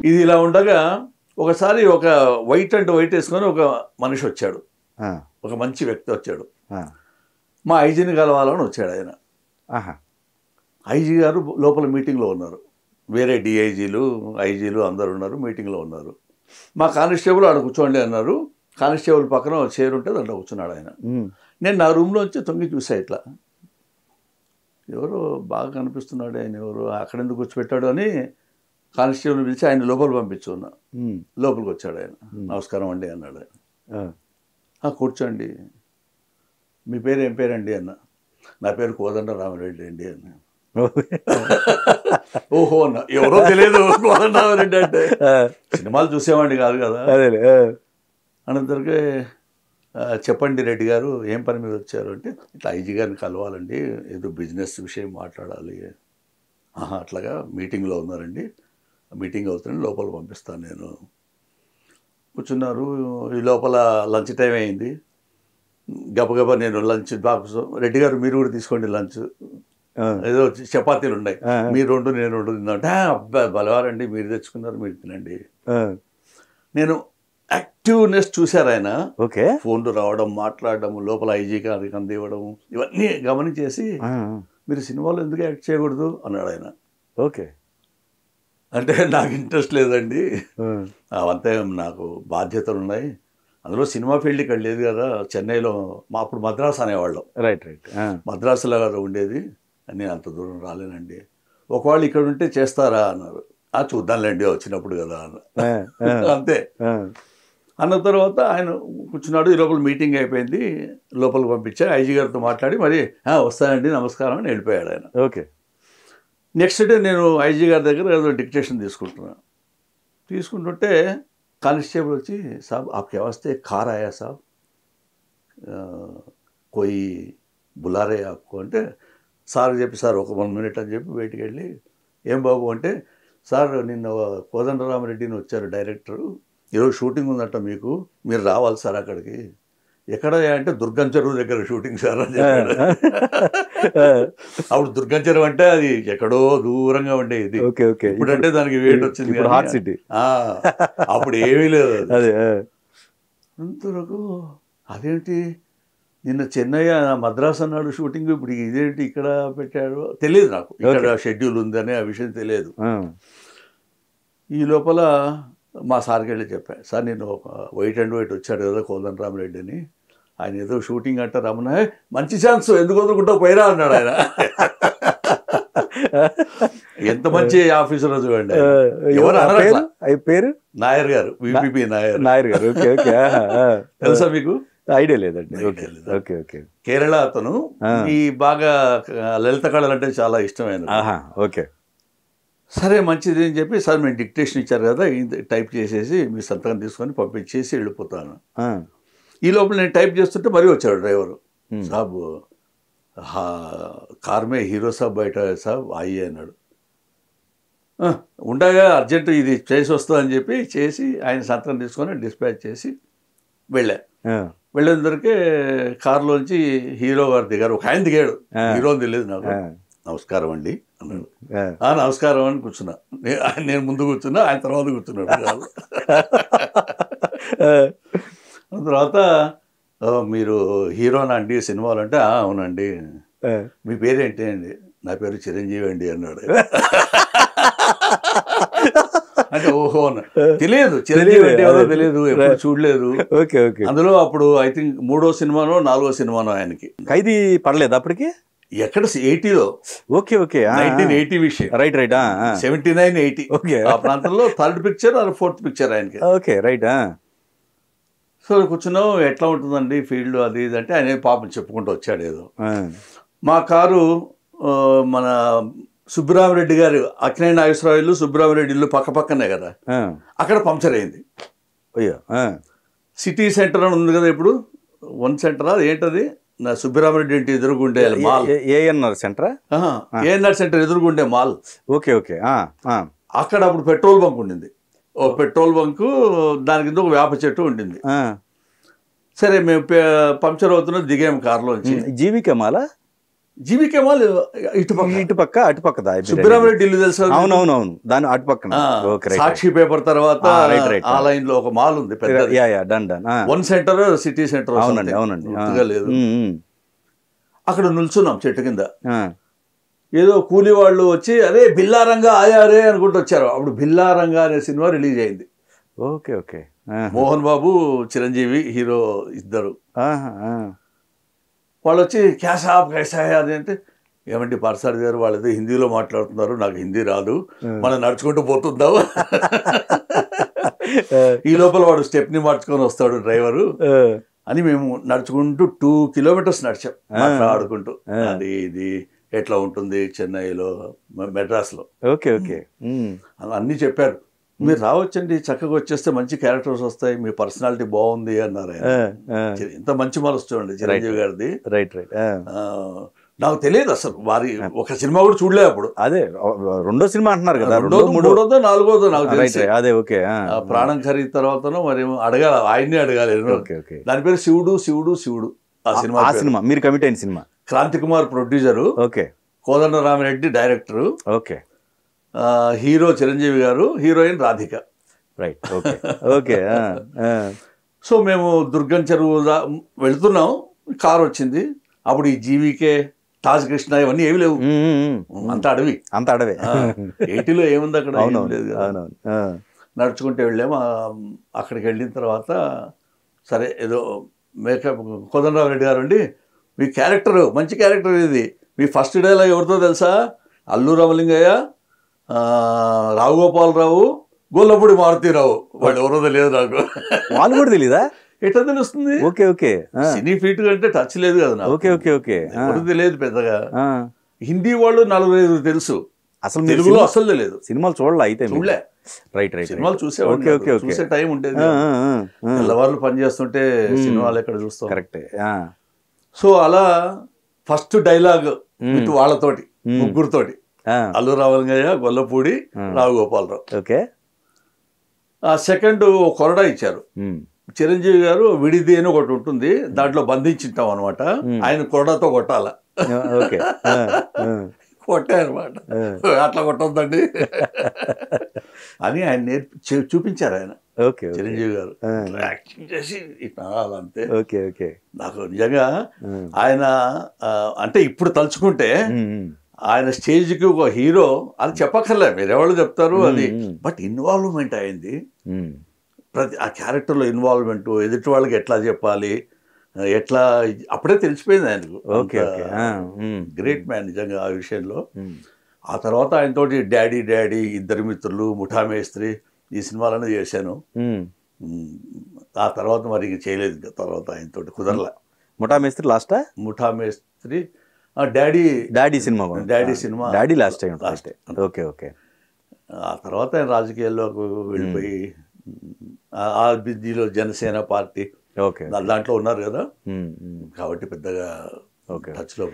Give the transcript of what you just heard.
ఇది ఇలా ఉండగా ఒకసారి ఒక వైట్ అండ్ వైట్ వేసుకొని ఒక మనిషి వచ్చాడు, ఒక మంచి వ్యక్తి వచ్చాడు. మా ఐజీని కలవాలని వచ్చాడు ఆయన. ఐజీ గారు లోపల మీటింగ్లో ఉన్నారు, వేరే డిఐజీలు ఐజీలు అందరు ఉన్నారు, మీటింగ్లో ఉన్నారు. మా కానిస్టేబుల్ ఆడ కూర్చోండి అన్నారు. కానిస్టేబుల్ పక్కన చైర్ ఉంటే దాంట్లో కూర్చున్నాడు ఆయన. నేను నా రూమ్లో వచ్చి తొంగి చూసా, ఇట్లా ఎవరో బాగా కనిపిస్తున్నాడు ఆయన, ఎవరు అక్కడ ఎందుకు కూర్చోబెట్టాడు అని కానిస్టేబుల్ పిలిచి ఆయన లోపల పంపించున్నా. లోపలికి వచ్చాడు ఆయన. నమస్కారం అండి అన్నాడు ఆయన. కూర్చోండి, మీ పేరు ఏం పేరండి అన్న. నా పేరు కోదండరామిరెడ్డి అండి అన్న. ఓహో అన్న, ఎవరో తెలియదు కోదండరామిరెడ్డి అంటే, సినిమాలు చూసేవాడిని కాదు కదా. అనంతరికి చెప్పండి రెడ్డి గారు, ఏం పని మీద వచ్చారు అంటే, ఇట్లా ఐజీ గారిని కలవాలండి, ఏదో బిజినెస్ విషయం మాట్లాడాలి. అట్లాగా మీటింగ్లో ఉన్నారండి, మీటింగ్ అవుతుంది, లోపల పంపిస్తాను నేను. కూర్చున్నారు. ఈ లోపల లంచ్ టైం అయింది. గబగబా నేను లంచ్ బాక్స్, రెడ్డి గారు మీరు కూడా తీసుకోండి లంచ్, ఏదో చపాతీలు ఉన్నాయి, మీరు రెండు నేను రెండు తిందంటే, అబ్బాయి బలవారండి, మీరు తెచ్చుకున్నారు, మీరు తినండి. నేను యాక్టివ్నెస్ చూశారు ఆయన. ఫోన్లు రావడం, మాట్లాడడం, లోపల ఐజీ గారికి అందివ్వడం, ఇవన్నీ గమనించేసి మీరు సినిమాలో ఎందుకు యాక్ట్ చేయకూడదు అన్నాడు ఆయన. అంటే నాకు ఇంట్రెస్ట్ లేదండి, అవంతా నాకు బాధ్యతలు ఉన్నాయి, అందులో సినిమా ఫీల్డ్ ఇక్కడ లేదు కదా, చెన్నైలో అప్పుడు మద్రాసు అనేవాళ్ళం, మద్రాసులో ఉండేది, నేను అంత దూరం రాలేనండి, ఒకవేళ ఇక్కడ ఉంటే చేస్తారా అన్నారు. చూద్దాంలేండి వచ్చినప్పుడు కదా అన్న. అంతే అన్న తర్వాత ఆయన కూర్చున్నాడు. ఈ లోపల మీటింగ్ అయిపోయింది, లోపలికి పంపించా. ఐజీ గారితో మాట్లాడి మరి వస్తానండి నమస్కారం అని వెళ్ళిపోయాడు ఆయన. నెక్స్ట్ డే నేను ఐజీ గారి దగ్గర ఏదో డిక్టేషన్ తీసుకుంటుంటే కానిస్టేబుల్ వచ్చి, సాబ్ ఆప్కే వాస్తే కార్ ఆయా సాబ్, కోయి బులారే ఆప్కో అంటే, సార్ చెప్పి సార్ ఒక 1 minute అని చెప్పి బయటికి వెళ్ళి, ఏం బాబు అంటే, సార్ నిన్న కోదండరామిరెడ్డిని వచ్చారు డైరెక్టరు, ఈరోజు షూటింగ్ ఉందంట మీకు, మీరు రావాలి సార్ అక్కడికి. ఎక్కడ అంటే దుర్గం చెరువు దగ్గర షూటింగ్ సార్ అని చెప్పాడు. అప్పుడు దుర్గం చెరువు అంటే అది ఎక్కడో దూరంగా ఉండేది, ఇప్పుడంటే దానికి వెయిట్ వచ్చింది, అప్పుడు ఏమీ లేదు. అంతవరకు అదేంటి నిన్న చెన్నై మద్రాసు అన్నాడు షూటింగ్, ఇప్పుడు ఇదేంటి ఇక్కడ పెట్టాడు తెలియదు నాకు, ఇక్కడ షెడ్యూల్ ఉందని ఆ విషయం తెలియదు. ఈ లోపల మా సార్కి వెళ్ళి చెప్పాను, సార్ నేను ఒక వైట్ అండ్ వైట్ వచ్చాడు కదా కోదండరామిరెడ్డి అని, ఆయన ఏదో షూటింగ్ అంటే రమణ, మంచి ఛాన్స్ ఎందుకు వదులుకుంటా పోయిరా అన్నాడు ఆయన. ఎంత మంచి ఆఫీసర్ చూడండి. ఎవరు పేరు? నాయర్ గారు, విపిపి నాయర్ గారు. తెలుసా మీకు? ఐడియా లేదండి. కేరళ అతను. ఈ బాగా లలిత కళలు అంటే చాలా ఇష్టమైన. సరే మంచిది అని చెప్పి, సార్ మేము డిక్టేషన్ ఇచ్చారు కదా, టైప్ చేసేసి మీ సంతకం తీసుకొని పంపించేసి వెళ్ళిపోతాను. ఈ లోపల నేను టైప్ చేస్తుంటే మరీ వచ్చాడు డ్రైవరు, సాబ్ కార్ మే హీరో సాబ్ బయట సాబ్ అయ్యి అన్నాడు. ఉండగా అర్జెంటు ఇది చేసి వస్తా అని చెప్పి చేసి ఆయన సంతకం తీసుకొని డిస్పాచ్ చేసి వెళ్ళేందరికే కారులోంచి హీరో గారు దిగారు. ఒక ఆయన దిగాడు, హీరోని తెలియదు నాకు. నమస్కారం అండి అన్నాడు. నమస్కారం అని కూర్చున్నా. నేను ముందు కూర్చున్నా, ఆయన తర్వాత కూర్చున్నాడు. తర్వాత మీరు హీరోనా అండి సినిమాలు అంటే, అవునండి. మీ పేరేంటి అండి? నా పేరు చిరంజీవి అండి అన్నాడు. అంటే ఓహో అన్న, తెలియదు చిరంజీవి అంటే ఎవరో తెలియదు, ఎప్పుడు చూడలేదు. అందులో అప్పుడు ఐ థింక్ 3వ సినిమానో 4వ సినిమానో ఆయనకి. ఖైదీ పడలేదు అప్పటికి? ఎక్కడ 80లో. 1980 విషయం. 79, 80 ఆ ప్రాంతంలో 3rd picture are 4th picture ఆయనకి. సో కూర్చున్నాం, ఎట్లా ఉంటుందండి ఫీల్డ్ అది ఇది అంటే, ఆయన పాపం చెప్పుకుంటూ వచ్చాడు ఏదో. మా కారు మన సుబ్బరామిరెడ్డి గారు, అక్కినేని నాగేశ్వరరావు ఇల్లు సుబ్బరామిరెడ్డి ఇల్లు పక్క పక్కనే కదా, అక్కడ పంక్చర్ అయింది. సిటీ సెంటర్ అని ఉంది కదా ఇప్పుడు, 1 సెంటర్ ఏంటది, నా సుబ్బరామిరెడ్డి ఇంటి ఎదురుగుండే mall. ANR centre? ANR centre ఎదురుగుండే మాల్. అక్కడ అప్పుడు పెట్రోల్ బంక్ ఉండింది. ఓ పెట్రోల్ బంకు, దాని కింద ఒక వేప చెట్టు ఉండింది. సరే మేము పంక్చర్ అవుతున్నా దిగాము కారులోంచి. జీవికే మాలా? జీవికే మాల్ ఇటుపక్క అటుపక్కదా సుబ్బరామరెడ్డి ఇల్లు తెలుసా? అవునవునవును, దాని అటుపక్కన. సాక్షి పేపర్ తర్వాత ఆ లైన్ లో ఒక మాల్ ఉంది పెద్ద, done done. One centre city centre. అవునండి అవునండి. లేదు, అక్కడ నిల్చున్నాం చెట్టు కింద. ఏదో కూలి వాళ్ళు వచ్చి అరే బిల్లారంగా ఆయారే అనుకుంటూ వచ్చారు. అప్పుడు బిల్లారంగా అనే సినిమా రిలీజ్ అయింది. Okay okay. Mohan Babu, Chiranjeevi hero ఇద్దరు. వాళ్ళు వచ్చి క్యాసాబ్ కైసాయా అది అంటే, ఏమంటే పార్సారి గారు వాళ్ళది హిందీలో మాట్లాడుతున్నారు, నాకు హిందీ రాదు, మనం నడుచుకుంటూ పోతుందావు. ఈ లోపల వాడు స్టెప్ని మార్చుకొని వస్తాడు డ్రైవరు అని మేము నడుచుకుంటూ 2 kilometers నడిచాం మాట్లాడుకుంటూ. అది ఇది ఎట్లా ఉంటుంది చెన్నైలో, మెడ్రాస్లో. Okay okay. అన్నీ చెప్పారు. మీరు రావచ్చండి, చక్కగా వచ్చేస్తే మంచి క్యారెక్టర్స్ వస్తాయి, మీ పర్సనాలిటీ బాగుంది అన్నారు ఆయన. ఇంత మంచి మనసు చూడండి చిరంజీవి గారిది. Right right. నాకు తెలియదు అసలు, వారి ఒక సినిమా కూడా చూడలే అప్పుడు. అదే రెండో సినిమా అంటున్నారు కదా, మూడోదో నాలుగోదో నాకు తెలిసి. అదే ఓకే. ప్రాణం ఖరీదు తర్వాతనో మరి అడగాలి, ఆయన్ని అడగాలి. దాని పేరు శివుడు శివుడు శివుడు. ఆ సినిమా మీరు కమిట్ అయిన cinema. Kranthi Kumar producer, okay, Kodandaramireddy director, okay, hero Chiranjeevi garu, heroine Radhika. Right. Okay okay. So మేము దుర్గం చెరువు వెళుతున్నాం, కారు వచ్చింది. అప్పుడు ఈ జీవికే, తాజ్ కృష్ణ ఇవన్నీ ఏమి లేవు, అంత అడవి. అంత అడవి. 80లో ఏముంది అక్కడ, లేదు కదా. నడుచుకుంటే వెళ్ళాము. అక్కడికి వెళ్ళిన తర్వాత సరే ఏదో మేకప్, కోదండరామిరెడ్డి గారు అండి మీ క్యారెక్టర్ మంచి క్యారెక్టర్ ఇది, మీ ఫస్ట్ డేలో ఎవరితో తెలుసా, అల్లు రామలింగయ్య, రావుగోపాలరావు, గొల్లపూడి మారుతీరావు. వాళ్ళు ఎవరో తెలియదు నాకు. వాళ్ళు కూడా తెలీదా? ఎట్లా తెలుస్తుంది? Okay okay. సినీ ఫీట్ అంటే టచ్ లేదు కదా నాకు. Okay okay okay. ఎవరు తెలియదు పెద్దగా. హిందీ వాళ్ళు 4-5 తెలుసు, అసలు తెలుగులో అసలు తెలియదు. సినిమాలు చూడలే అయితే? చూడలే. Right right. సినిమాలు చూసేవాళ్ళు, చూసే టైం ఉండేది. తెల్లవాళ్ళు పని చేస్తుంటే సినిమాలు ఎక్కడ చూస్తాం. కరెక్టే. సో అలా ఫస్ట్ డైలాగ్ విత్ వాళ్ళతోటి, ముగ్గురుతోటి, అల్లు రామలింగయ్య, గొల్లపూడి, రావుగోపాలరావు. ఓకే. సెకండ్ కొరడా ఇచ్చారు. చిరంజీవి గారు విడిది అని ఒకటి ఉంటుంది, దాంట్లో బంధించింటాం అనమాట, ఆయన కొరడాతో కొట్టాల. కొట్టారనమాట. అట్లా కొట్టొద్దండి అని ఆయన చూపించారు ఆయన, చిరంజీవి గారు. యాక్టింగ్ చేసి ఇట్లా అంతే. Okay okay. నాకు నిజంగా ఆయన అంటే ఇప్పుడు తలుచుకుంటే ఆయన స్టేజ్కి ఒక హీరో అని చెప్పక్కర్లే, మీరెవాళ్ళు చెప్తారు అది, బట్ ఇన్వాల్వ్మెంట్ అయింది. ప్రతి ఆ క్యారెక్టర్లో ఇన్వాల్వ్మెంట్, ఎదుటి వాళ్ళకి ఎట్లా చెప్పాలి, ఎట్లా అప్పుడే తెలిసిపోయింది ఆయనకు. గ్రేట్ మ్యాన్ నిజంగా ఆ విషయంలో. ఆ తర్వాత ఆయనతోటి డాడీ డాడీ, ఇద్దరు మిత్రులు, ముఠా మేస్త్రి, ఈ సినిమాలను చేశాను. ఆ తర్వాత మరి చేయలేదు, ఇంకా తర్వాత ఆయనతోటి కుదరలా. ముఠా మేస్త్రి లాస్టా? ముఠా మేస్త్రి, daddy cinema daddy last time. Okay okay. ఆ తర్వాత ఆయన రాజకీయాల్లోకి వెళ్ళిపోయి ఆ బిజీలో జనసేన పార్టీ దాంట్లో ఉన్నారు కదా, కాబట్టి పెద్దగా టచ్లో